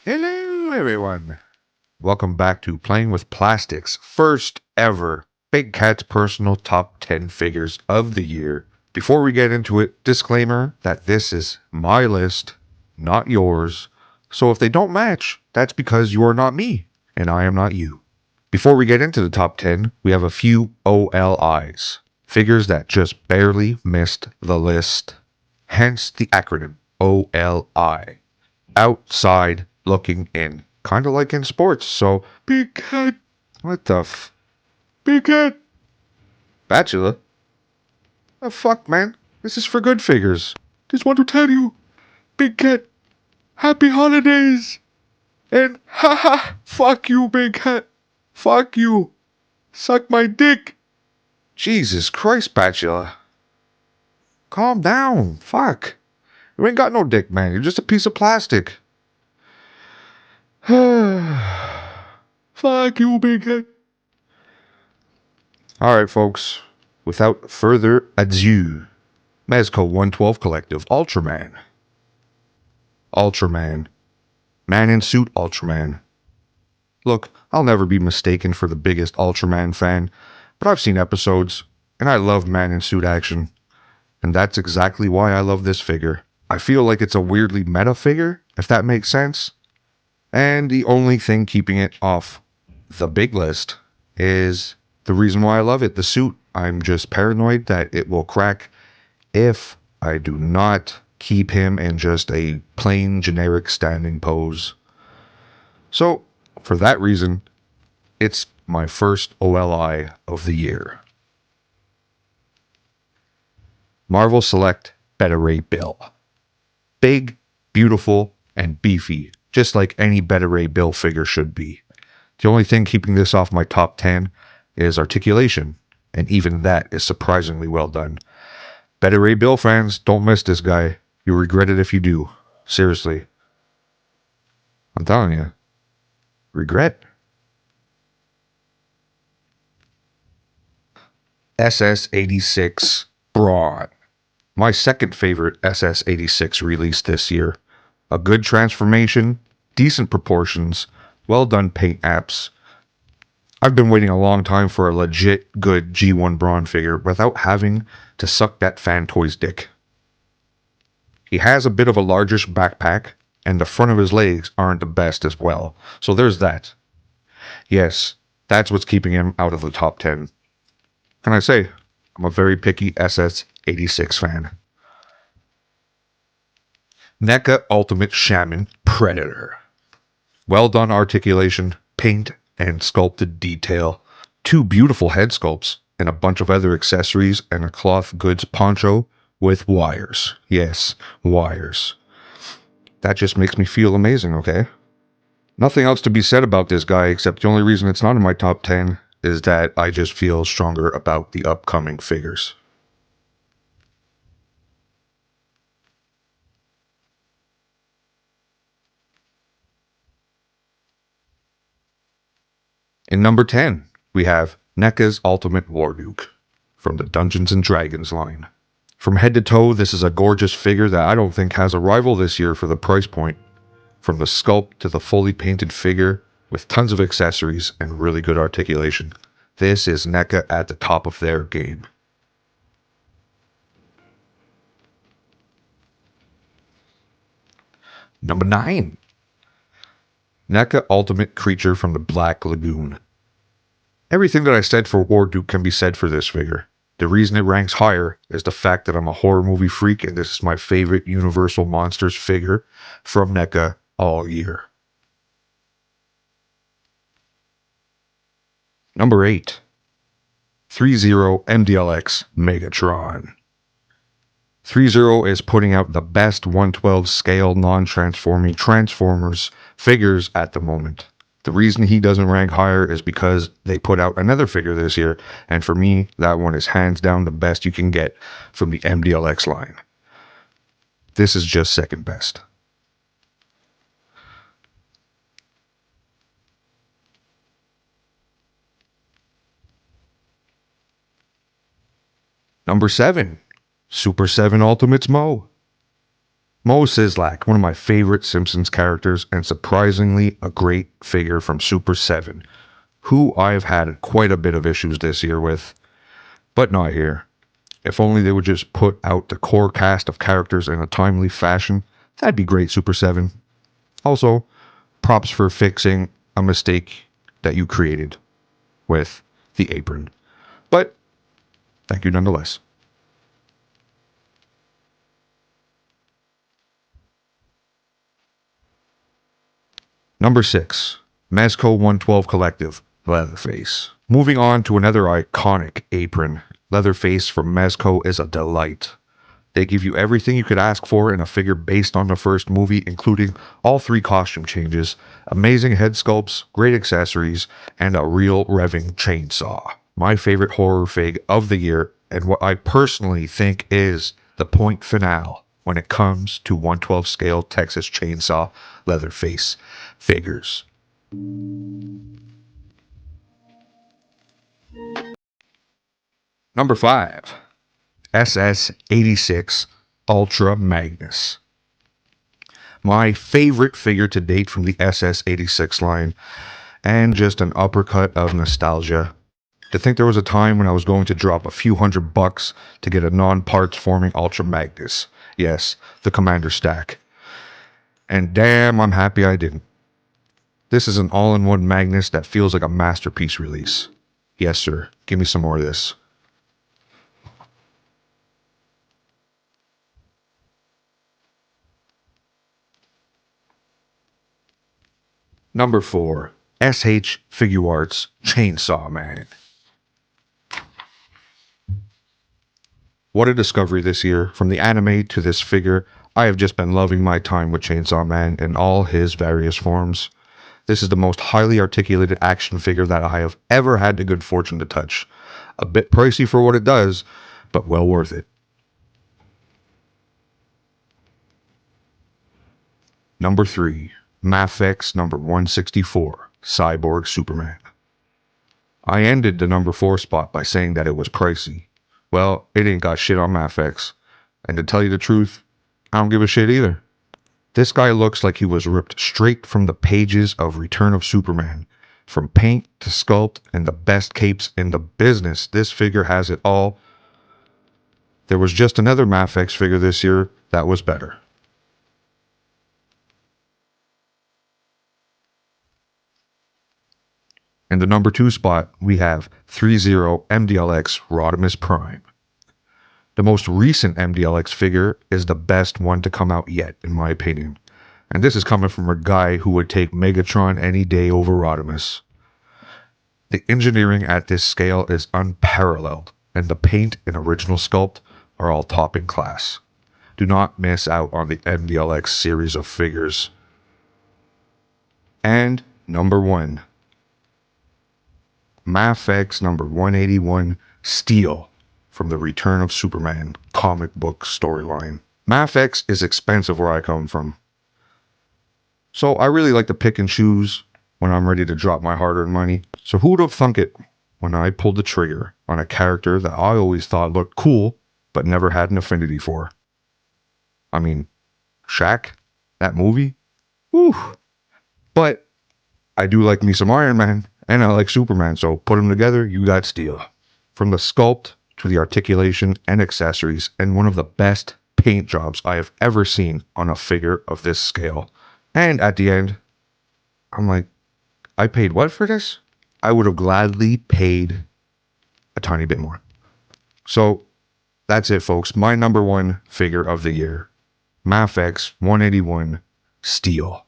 Hello, everyone. Welcome back to Playing with Plastic's first ever Big Cat's personal top 10 figures of the year. Before we get into it, disclaimer that this is my list, not yours. So if they don't match, that's because you are not me, and I am not you. Before we get into the top 10, we have a few OLIs, figures that just barely missed the list. Hence the acronym OLI. Outside looking in. Kind of like in sports, so. Big Cat. What the f. Big Cat. Bachelor? The fuck, man? This is for good figures. Just want to tell you, Big Cat, happy holidays! And haha, fuck you, Big Cat. Fuck you. Suck my dick. Jesus Christ, Bachelor. Calm down. Fuck. You ain't got no dick, man. You're just a piece of plastic. Fuck you, Big Cat. Alright, folks. Without further ado, Mezco 112 Collective Ultraman. Ultraman. Man in Suit Ultraman. Look, I'll never be mistaken for the biggest Ultraman fan, but I've seen episodes, and I love Man in Suit action. And that's exactly why I love this figure. I feel like it's a weirdly meta figure, if that makes sense. And the only thing keeping it off the big list is the reason why I love it, the suit. I'm just paranoid that it will crack if I do not keep him in just a plain generic standing pose. So, for that reason, it's my first OLI of the year. Marvel Select Beta Ray Bill. Big, beautiful, and beefy, just like any Beta Ray Bill figure should be. The only thing keeping this off my top 10 is articulation, and even that is surprisingly well done. Beta Ray Bill fans, don't miss this guy. You'll regret it if you do. Seriously. I'm telling you. Regret. SS86 Brawn. My second favorite SS86 release this year. A good transformation, decent proportions, well done paint apps. I've been waiting a long time for a legit good G1 Brawn figure without having to suck that fan toy's dick. He has a bit of a largish backpack, and the front of his legs aren't the best as well, so there's that. Yes, that's what's keeping him out of the top 10. Can I say, I'm a very picky SS86 fan. NECA Ultimate Shaman Predator. Well done articulation, paint, and sculpted detail. Two beautiful head sculpts, and a bunch of other accessories, and a cloth goods poncho with wires. Yes, wires. That just makes me feel amazing, okay? Nothing else to be said about this guy, except the only reason it's not in my top 10 is that I just feel stronger about the upcoming figures. In number 10, we have NECA's Ultimate Warduke from the Dungeons & Dragons line. From head to toe, this is a gorgeous figure that I don't think has a rival this year for the price point. From the sculpt to the fully painted figure with tons of accessories and really good articulation. This is NECA at the top of their game. Number 9. NECA Ultimate Creature from the Black Lagoon. Everything that I said for Warduke can be said for this figure. The reason it ranks higher is the fact that I'm a horror movie freak and this is my favorite Universal Monsters figure from NECA all year. Number 8. 3-0 MDLX Megatron. 3-0 is putting out the best 112 scale non-transforming Transformers figures at the moment. The reason he doesn't rank higher is because they put out another figure this year, and for me, that one is hands down the best you can get from the MDLX line. This is just second best. Number 7. Super 7 Ultimates Mo. Mo Sizlak, one of my favorite Simpsons characters and surprisingly a great figure from Super 7, who I've had quite a bit of issues this year with, but not here. If only they would just put out the core cast of characters in a timely fashion, that'd be great, Super 7. Also, props for fixing a mistake that you created with the apron. But thank you nonetheless. Number 6. Mezco 112 Collective, Leatherface. Moving on to another iconic apron. Leatherface from Mezco is a delight. They give you everything you could ask for in a figure based on the first movie, including all 3 costume changes, amazing head sculpts, great accessories, and a real revving chainsaw. My favorite horror fig of the year, and what I personally think is the point finale when it comes to 112 scale Texas Chainsaw Leatherface figures. Number 5. SS86 Ultra Magnus. My favorite figure to date from the SS86 line, and just an uppercut of nostalgia. To think there was a time when I was going to drop a few $100 to get a non-parts forming Ultra Magnus. Yes, the Commander stack. And damn, I'm happy I didn't. This is an all-in-one Magnus that feels like a masterpiece release. Yes, sir. Give me some more of this. Number 4. SH Figuarts Chainsaw Man. What a discovery this year. From the anime to this figure, I have just been loving my time with Chainsaw Man in all his various forms. This is the most highly articulated action figure that I have ever had the good fortune to touch. A bit pricey for what it does, but well worth it. Number 3. Mafex number 164, Cyborg Superman. I ended the number 4 spot by saying that it was pricey. Well, it ain't got shit on Mafex. And to tell you the truth, I don't give a shit either. This guy looks like he was ripped straight from the pages of Return of Superman. From paint to sculpt and the best capes in the business, this figure has it all. There was just another Mafex figure this year that was better. In the number 2 spot, we have 30 MDLX Rodimus Prime. The most recent MDLX figure is the best one to come out yet, in my opinion. And this is coming from a guy who would take Megatron any day over Rodimus. The engineering at this scale is unparalleled, and the paint and original sculpt are all top in class. Do not miss out on the MDLX series of figures. And number 1. Mafex number 181 Steel from the Return of Superman comic book storyline. Mafex is expensive where I come from. So I really like to pick and choose when I'm ready to drop my hard-earned money. So who would have thunk it when I pulled the trigger on a character that I always thought looked cool, but never had an affinity for? I mean, Shaq? That movie? Whew. But I do like me some Iron Man, and I like Superman, so put them together, you got Steel. From the sculpt to the articulation and accessories, and one of the best paint jobs I have ever seen on a figure of this scale. And at the end, I'm like, I paid what for this? I would have gladly paid a tiny bit more. So that's it, folks. My number 1 figure of the year, Mafex 181 Steel.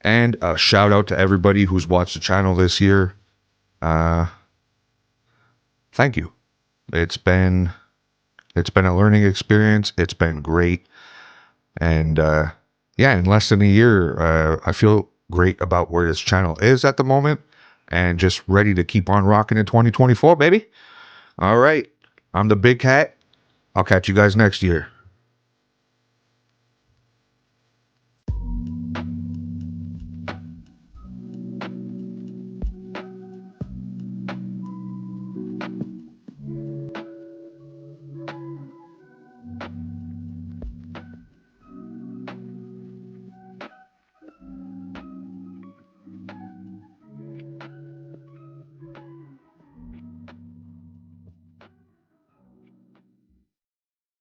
And a shout out to everybody who's watched the channel this year. Uh, Thank you. It's been a learning experience. It's been great. And yeah, in less than a year, I feel great about where this channel is at the moment and just ready to keep on rocking in 2024, baby. All right. I'm the Big Cat. I'll catch you guys next year.